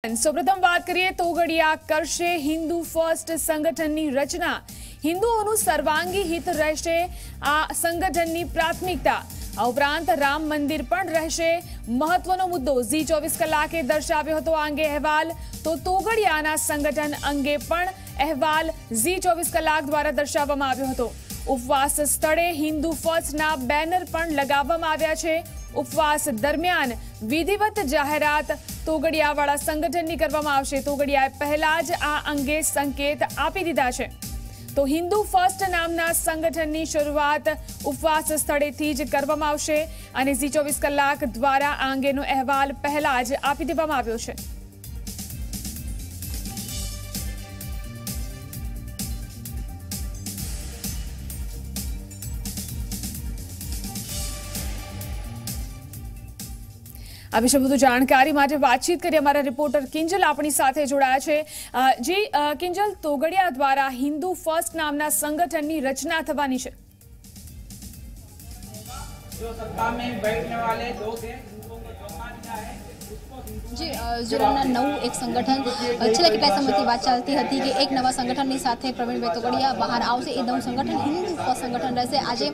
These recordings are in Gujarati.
સૌપ્રથમ વાત કરીએ તોગડિયા કરશે હિન્દુ ફર્સ્ટ સંગઠનની રચના। હિન્દુઓનું સર્વાંગી હિત રહેશે આ સંગઠનની પ્રાથમિકતા। આ ઉપરાંત રામ મંદિર પણ રહેશે મહત્વનો મુદ્દો। ઝી 24 કલાકે દર્શાવ્યો હતો આ અંગે અહેવાલ। તો તોગડિયાના સંગઠન અંગે પણ અહેવાલ ઝી 24 કલાક દ્વારા દર્શાવવામાં આવ્યો હતો। ઉપવાસ સ્થળે હિન્દુ ફર્સ્ટના બેનર પણ લગાવવામાં આવ્યા છે। ઉપવાસ દરમિયાન વિધિવત જાહેરાત તોગડિયાવાળા સંગઠનની કરવામાં આવશે। તોગડિયાએ પહેલા જ આ અંગે સંકેત આપી દીધા છે। તો હિન્દુ ફર્સ્ટ નામના સંગઠનની શરૂઆત ઉપવાસ સ્થળેથી જ કરવામાં આવશે અને ઝી 24 કલાક દ્વારા આ અંગેનો અહેવાલ પહેલા જ આપી દેવામાં આવ્યો છે। આ વિશે વધુ જાણકારી માટે વાતચીત કરી અમારા રિપોર્ટર કિંજલ આપણી સાથે જોડાયા છે। જી કિંજલ, તોગડિયા દ્વારા હિન્દુ ફર્સ્ટ નામના સંગઠનની રચના થવાની છે। जो सत्ता में बैठने वाले लोग हैं उनको धोखा दिया है। जी जुराना नવું એક સંગઠન છેલ્લા કેટલા સમયથી વાત ચાલતી હતી કે એક નવા સંગઠનની સાથે પ્રવીણભાઈ તોગડિયા બહાર આવશે। એ નવું સંગઠન હિન્દુ ફર્સ્ટ સંગઠન રહેશે। આજે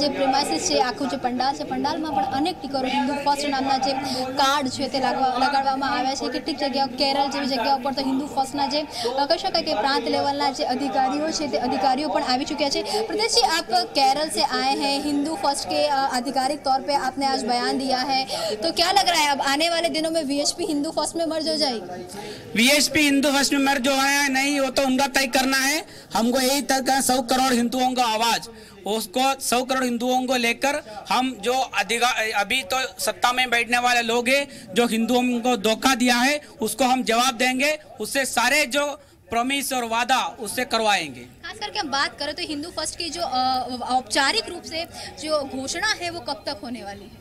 જે પ્રેમાઇસીસ છે, આખું જે પંડાલ છે, પંડાલમાં પણ અનેક ટીકરો હિન્દુ ફર્સ્ટ નામના જે કાર્ડ છે તે લગાડવામાં આવ્યા છે। કેટલીક જગ્યાઓ કેરળ જેવી જગ્યાઓ પર તો હિન્દુ ફર્સ્ટના જે કહી શકાય કે પ્રાંત લેવલના જે अधिकारियों છે તે अधिकारियों પણ આવી चुके हैं। प्रदेश जी, आप केरल से आए हैं, हिंदू फर्स्ट के आधिकारिक तौर पे आपने आज बयान दिया है, तो क्या लग रहा है अब आने वाले दिनों में वीएचपी हिंदू फर्स्ट में मर्ज हो जाएगी? वीएचपी हिंदू फर्स्ट में मर्ज हो है नहीं, वो तो उनका तय करना है। हमको यही तय करना, 100 करोड़ हिंदुओं का आवाज, उसको 100 करोड़ हिंदुओं को लेकर हम जो अभी तो सत्ता में बैठने वाले लोग हैं जो हिंदुओं को धोखा दिया है उसको हम जवाब देंगे। उससे सारे जो प्रॉमिस और वादा उससे करवाएंगे। खास करके हम बात करें तो हिंदू फर्स्ट की जो औपचारिक रूप से जो घोषणा है वो कब तक होने वाली है?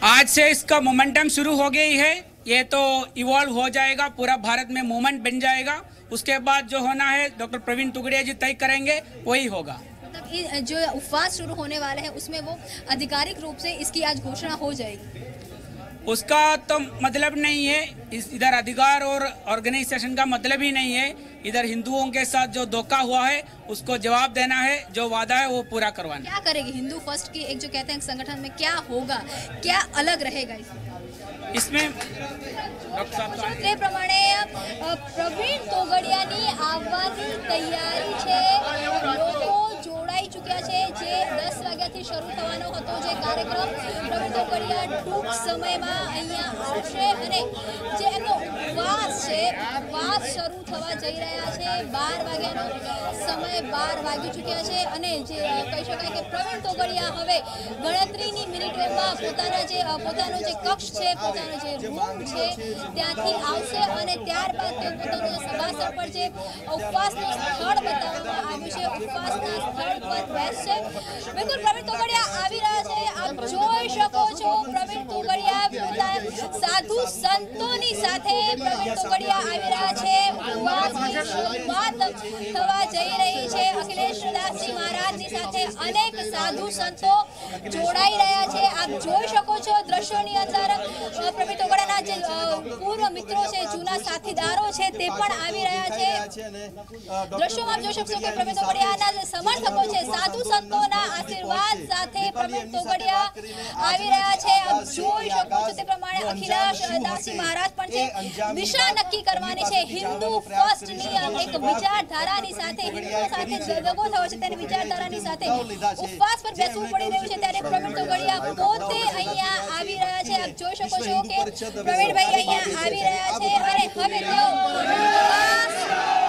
आज से इसका मोमेंटम शुरू हो गई है। ये तो इवॉल्व हो जाएगा, पूरा भारत में मूवमेंट बन जाएगा। उसके बाद जो होना है डॉक्टर प्रवीण तोगडिया जी तय करेंगे, वही होगा। मतलब जो उपवास शुरू होने वाले हैं उसमें वो आधिकारिक रूप से इसकी आज घोषणा हो जाएगी? उसका तो मतलब नहीं है, इधर अधिकार और ऑर्गेनाइजेशन का मतलब ही नहीं है। इधर हिंदुओं के साथ जो धोखा हुआ है उसको जवाब देना है, जो वादा है वो पूरा करवाना। क्या करेगी हिंदू फर्स्ट की एक जो कहते हैं संगठन में क्या होगा, क्या अलग रहेगा इसमें? તે પ્રમાણે પ્રવીણ તોગડિયાની આવવાની તૈયારી છે। લોકો જોડાઈ ચૂક્યા છે। જે 10 વાગ્યાથી શરૂ થવાનો હતો જે કાર્યક્રમ, પ્રવીણ તોગડિયા ટૂંક સમયમાં અહીંયા આવશે અને જે એમનો ઉપવાસ છે, ઉપવાસ શરૂ થવા જઈ રહ્યા છે। 12 વાગ્યાનો સમય 12 વાગી ચૂક્યા છે અને જે કહી શકાય કે પ્રવીણ તોગડિયા હવે ગણતરીની મિનિટોમાં પોતાનો જે કક્ષ છે, પોતાનો જે રૂમ છે ત્યાંથી આવશે અને ત્યારબાદ તે પોતાનો જે સભાસદ પર જે ઉપવાસનું સ્થળ બતાવવામાં આવ્યું છે ઉપવાસના સ્થળ પર બેસશે। બિલકુલ પ્રવીણ તોગડિયા આવી રહ્યા છે। આપ જોઈ શકો છો પ્રવીણ તોગડિયા સાધુ સંતોની સાથે પ્રવીણ તોગડિયા આવી રહ્યા છે। ઉપવાસની શરૂઆત થવા જઈ રહી છે। અખિલેશદાસજી મહારાજની સાથે અનેક સાધુ સંતો જોડાઈ રહ્યા છે। આપ જોઈ શકો છો દ્રશ્યોની અંદર પ્રવીણ તોગડિયાના જે પૂર્વ મિત્રો છે, જૂના સાથીદારો છે તે પણ આવી રહ્યા છે। દ્રશ્યોમાં આપ જોઈ શકશો કે પ્રવીણ તોગડિયાના જે સમર્થકો છે, સાધુ સંતોના આશીર્વાદ સાથે પ્રવીણ તોગડિયા આવી રહ્યા છે। આપ જોઈ શકો છો તે પ્રમાણે અખિલેશદાસજી મહારાજ પણ છે દિશા નક્કી કરવાની છે હિન્દુ ફર્સ્ટની એક વિચારધારાની સાથે, હિન્દુઓ સાથે દગો થયો છે તેની વિચારધારાની સાથે ઉપવાસ પર બેસવું પડી રહ્યું છે। ત્યારે પ્રવીણ તોગડિયા પોતે અહીંયા આવી રહ્યા છે। આપ જોઈ શકો છો કે પ્રવીણભાઈ અહીંયા આવી રહ્યા છે અને હવે તેઓ ઉપવાસ પર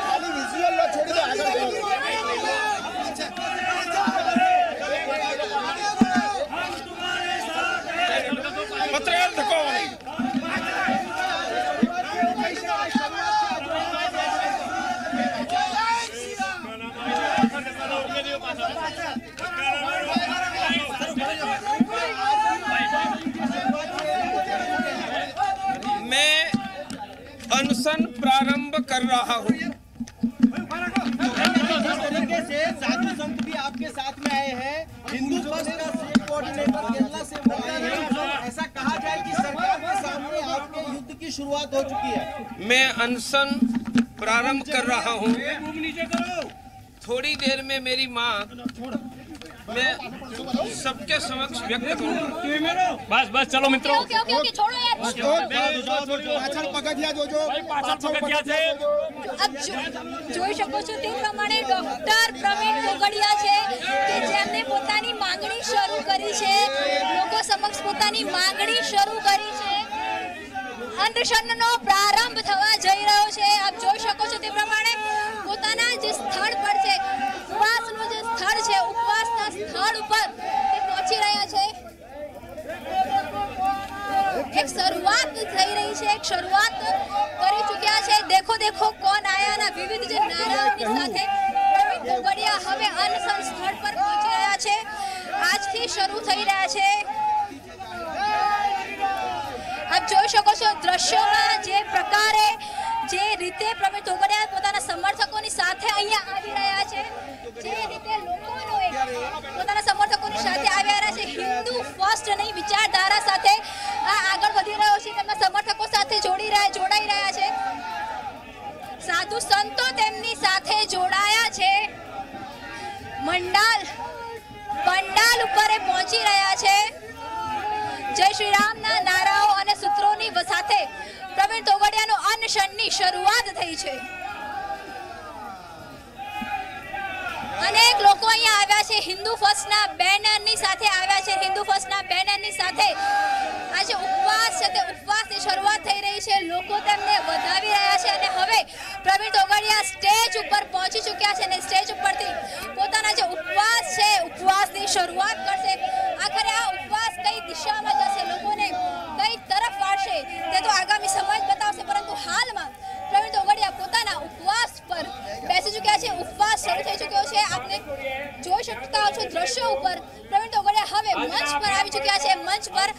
खाली विजुअल छोड़ दो आगे रहा हूँ। जिस तरीके से साधु संत भी आपके साथ में आए हैं, हिंदू फर्स्ट का स्टेट कोऑर्डिनेटर केरला से वो आए हैं, ऐसा कहा जाए कि सरकार के सामने आपके युद्ध की शुरुआत हो चुकी है। मैं अनशन प्रारंभ कर रहा हूँ। थोड़ी देर में मेरी माँ मैं सबके समक्ष व्यक्त करूँगा। बस बस चलो मित्रों, ओके छोड़ो यार। अब જોઈ શકો છો તે પ્રમાણે ડોક્ટર પ્રવીણ તોગડિયા છે કે જેમને પોતાની માંગણી શરૂ કરી છે, લોકો સમક્ષ પોતાની માંગણી શરૂ કરી છે। અનશનનો પ્રારંભ થવા જઈ રહ્યો છે। આપ જોઈ શકો છો તે પ્રમાણે પોતાના જે સ્થળ પર છે, ઉપવાસનું જે સ્થળ છે, ઉપવાસના સ્થળ ઉપર તે પહોંચી રહ્યા છે। एक शुरुआत થઈ રહી છે, એક શરૂઆત કરી ચૂક્યા છે। देखो देखो कौन आया ના વિવિધ જે નારાઓની સાથે પ્રવીણ તોગડિયા હવે અનશન સ્થળ પર પહોંચી રહ્યા છે। આજથી શરૂ થઈ રહ્યા છે। આપ જોઈ શકો છો દ્રશ્યોમાં જે પ્રકારે જે રીતે પ્રવીણ તોગડિયા પોતાના સમર્થકોની સાથે અહીંયા આવી રહ્યા છે, જે રીતે લોકોનો પોતાના સમર્થકોની સાથે આવી રહ્યા છે, હિન્દુ ફર્સ્ટ નહીં વિચારધારા સાથે આ આગળ વધી રહ્યો છે, તેમના સમર્થકો સાથે જોડાઈ રહ્યા છે। સાધુ સંતો તેમની સાથે જોડાયા છે। પંડાલ ઉપર પહોંચી રહ્યા છે। જય શ્રી રામના નારાઓ અને સૂત્રોની સાથે પ્રવીણ તોગડિયાનો અનશનની શરૂઆત થઈ છે। અનેક લોકો અહીંયા આવ્યા છે, હિન્દુ ફર્સ્ટના બેનરની સાથે આવ્યા છે। હિન્દુ ફર્સ્ટના બેનરની સાથે આજે ઉપવાસ છે તે ઉપવાસની શરૂઆત થઈ રહી છે। લોકો તેમને વધાવી રહ્યા છે અને હવે પ્રવીણ તોગડિયા સ્ટેજ ઉપર પહોંચી ચૂક્યા છે અને સ્ટેજ ઉપરથી પોતાના જે ઉપવાસ છે ઉપવાસની શરૂઆત કરશે। આખરે આ ઉપવાસ કઈ દિશામાં જશે, લોકોને કઈ તરફ વાળશે તે તો આગામી સમય બતાવશે, પરંતુ હાલમાં પ્રવીણ તોગડિયા પોતાના ઉપવાસ પર બેસી ચૂક્યા છે। ઉપવાસ શરૂ થઈ ચૂક્યો છે। આપને જોઈ શકતા છો દ્રશ્યો ઉપર પ્રવીણ તોગડિયા હવે મંચ પર આવી ચૂક્યા છે। મંચ પર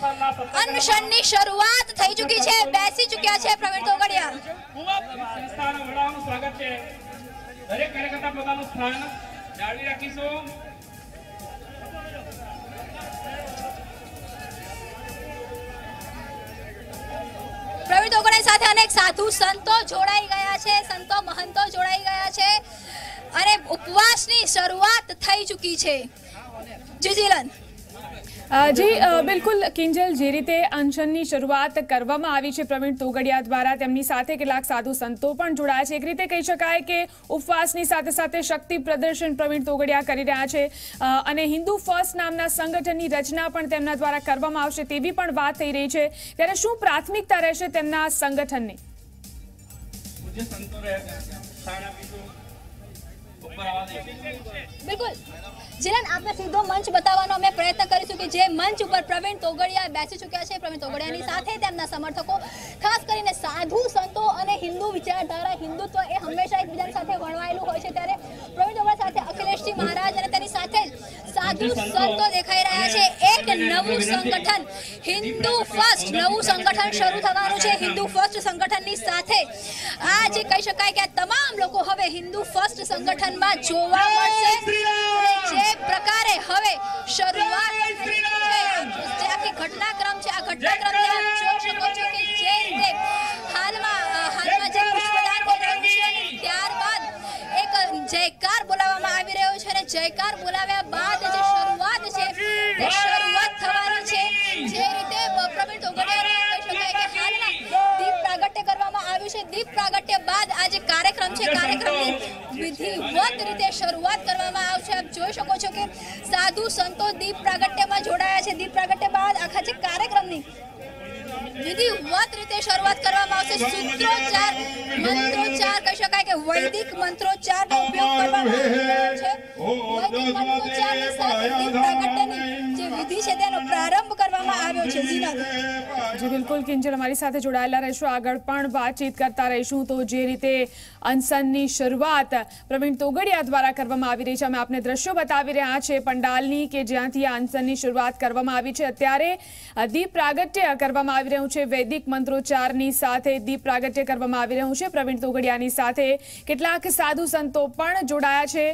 અનશનની શરૂઆત થઈ ચૂકી છે, બેસી ચૂક્યા છે પ્રવીણ તોગડિયા। સંસ્થાના વડાઓનું સ્વાગત છે। દરેક કાર્યકર્તા પોતાનું સ્થાન જાળવી રાખીશું। પ્રવીણ તોગડિયા સાથે અનેક સાધુ સંતો જોડાઈ ગયા છે, સંતો મહંતો જોડાઈ ગયા છે અને ઉપવાસની શરૂઆત થઈ ચૂકી છે। જીજીલન જી બિલકુલ કિંજલ, જે રીતે અનશનની શરૂઆત કરવામાં આવી છે પ્રવીણ તોગડિયા દ્વારા, તેમની સાથે કેટલાક સાધુ સંતો પણ જોડાયા છે। એક રીતે કહી શકાય કે ઉપવાસની સાથે સાથે શક્તિ પ્રદર્શન પ્રવીણ તોગડિયા કરી રહ્યા છે અને હિન્દુ ફર્સ્ટ નામના સંગઠનની રચના પણ તેમના દ્વારા કરવામાં આવશે તેવી પણ વાત થઈ રહી છે। ત્યારે શું પ્રાથમિકતા રહેશે તેમના સંગઠનની? બિલકુલ જીલન, આપને સીધો મંચ બતાવવાનો અમે પ્રયત્ન કરીશું કે જે મંચ ઉપર પ્રવીણ તોગડિયા બેસી ચૂક્યા છે। પ્રવીણ તોગડિયાની સાથે તેમના સમર્થકો, ખાસ કરીને સાધુ સંતો અને હિન્દુ વિચારધારા, હિન્દુત્વ એ હંમેશા એકબીજા સાથે વણવાયેલું હોય છે। ત્યારે પ્રવીણ તોગડિયા સાથે અખિલેશજી મહારાજ અને તેની સાથે સાધુ સંતો દેખાઈ રહ્યા છે। એક નવું સંગઠન હિન્દુ ફર્સ્ટ, નવું સંગઠન શરૂ થવાનું છે હિન્દુ ફર્સ્ટ સંગઠનની સાથે। આ જે કહી શકાય કે આ તમામ લોકો હવે હિન્દુ ફર્સ્ટ સંગઠનમાં જોવા મળશે। જે પ્રકારે હવે શરૂઆત જે આખી ઘટનાક્રમ છે, આ ઘટનાક્રમને આપ જોઈ શકો છો કે જે રીતે હાલમાં જે પુષ્પદાન થઈ રહ્યું છે અને ત્યારબાદ એક જયકાર બોલાવવામાં આવી રહ્યો છે અને જયકાર બોલાવ્યા બાદ જે શરૂઆત છે તે શરૂઆત થવાની છે। જે રીતે પ્રવીણ તોગડિયાને કહી શકાય કે હાલમાં દીપ પ્રાગટ્ય કરવામાં આવ્યું છે। દીપ પ્રાગટ્ય બાદ આ જે કાર્યક્રમ છે, કાર્યક્રમની વિધિવત રીતે શરૂઆત કરવામાં આવશે। આપ જોઈ શકો છો કે સાધુ સંતો દીપ પ્રાગટ્યમાં જોડાયા છે। દીપ પ્રાગટ્ય બાદ આખા જે કાર્યક્રમની વિધિવત રીતે શરૂઆત કરવામાં આવશે। સૂત્રોચ્ચાર, મંત્રોચ્ચાર કહી શકાય કે વૈદિક મંત્રોચ્ચારનો ઉપયોગ કરવામાં આવ્યો છે। વૈદિક મંત્રોચ્ચારની સાથે દીપ પ્રાગટ્યની જે વિધિ છે તેનો પ્રારંભ કરવામાં આવ્યો રહ્યો છે. જી રાધે. જી બિલકુલ કિંજલ, અમારી સાથે જોડાયેલા રહેશો, આગળ પણ વાતચીત કરતા રહીશું. તો જે રીતે અનશનની શરૂઆત પ્રવીણ તોગડિયા દ્વારા કરવામાં આવી રહી છે, અમે આપને દ્રશ્યો બતાવી રહ્યા છે પંડાલની કે જ્યાંથી આ અનશનની શરૂઆત કરવામાં આવી છે. અત્યારે દીપ પ્રાગટ્ય કરવામાં આવી રહ્યું છે. વૈદિક મંત્રોચ્ચારની સાથે દીપ પ્રાગટ્ય કરવામાં આવી રહ્યું છે. પ્રવીણ તોગડિયાની સાથે કેટલાક સાધુ સંતો પણ જોડાયા છે.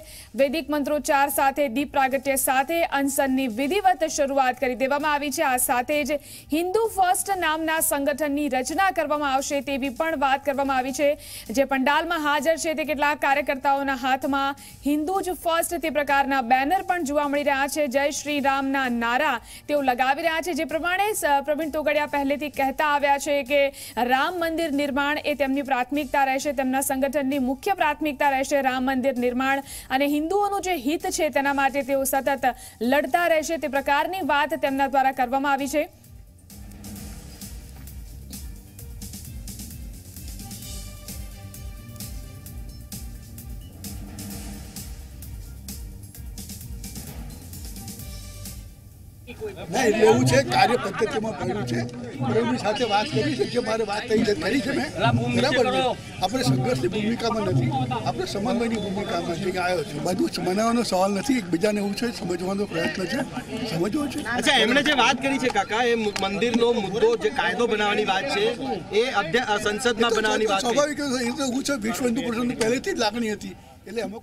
વૈદિક મંત્રોચ્ચાર સાથે દીપ પ્રાગટ્ય સાથે અનશનની વિધિવત શરૂઆત કરી દેવામાં આવી છે. આ સાથે જ હિન્દુ ફર્સ્ટ નામના સંગઠનની રચના કરવામાં આવશે તેવી પણ વાત કરવામાં આવી છે. જે પંડાલમાં હાજર છે તે કેટલાક કાર્યકર્તાઓના હાથમાં હિન્દુ જ ફર્સ્ટ તે પ્રકારના બેનર પણ જોવા મળી રહ્યા છે. જય શ્રી રામના નારા તેઓ લગાવી રહ્યા છે. જે પ્રમાણે પ્રવીણ તોગડિયા પહેલેથી કહેતા આવ્યા છે કે રામ મંદિર નિર્માણ એ તેમની પ્રાથમિકતા રહેશે, તેમના સંગઠનની મુખ્ય પ્રાથમિકતા રહેશે રામ મંદિર નિર્માણ, અને હિન્દુઓનું જે હિત છે તેના માટે તેઓ સતત લડતા રહેશે તે પ્રકારની વાત તેમના દ્વારા કરવામાં આવી છે. ના એટલે એવું છે, કાર્ય પદ્ધતિમાં પડ્યું છે. બરોબર સાથે વાત કરી છે, જે મારે વાત કરી છે મેં, બરાબર છે. આપણે સંઘર્ષની ભૂમિકામાં નથી, આપણે સમન્વયની ભૂમિકામાં આવ્યો છે. બધું મનાવવાનો સવાલ નથી, એકબીજાને એવું છે સમજવાનો પ્રયત્ન છે, સમજવો છે. અચ્છા, એમણે જે વાત કરી છે કાકા, એ મંદિરનો મુદ્દો જે કાયદો બનાવવાની વાત છે એ સંસદમાં બનાવવાની વાત સ્વાભાવિક એવું છે. વિશ્વ હિન્દુ પરિષદની પહેલેથી જ લાગણી હતી, એટલે એમાં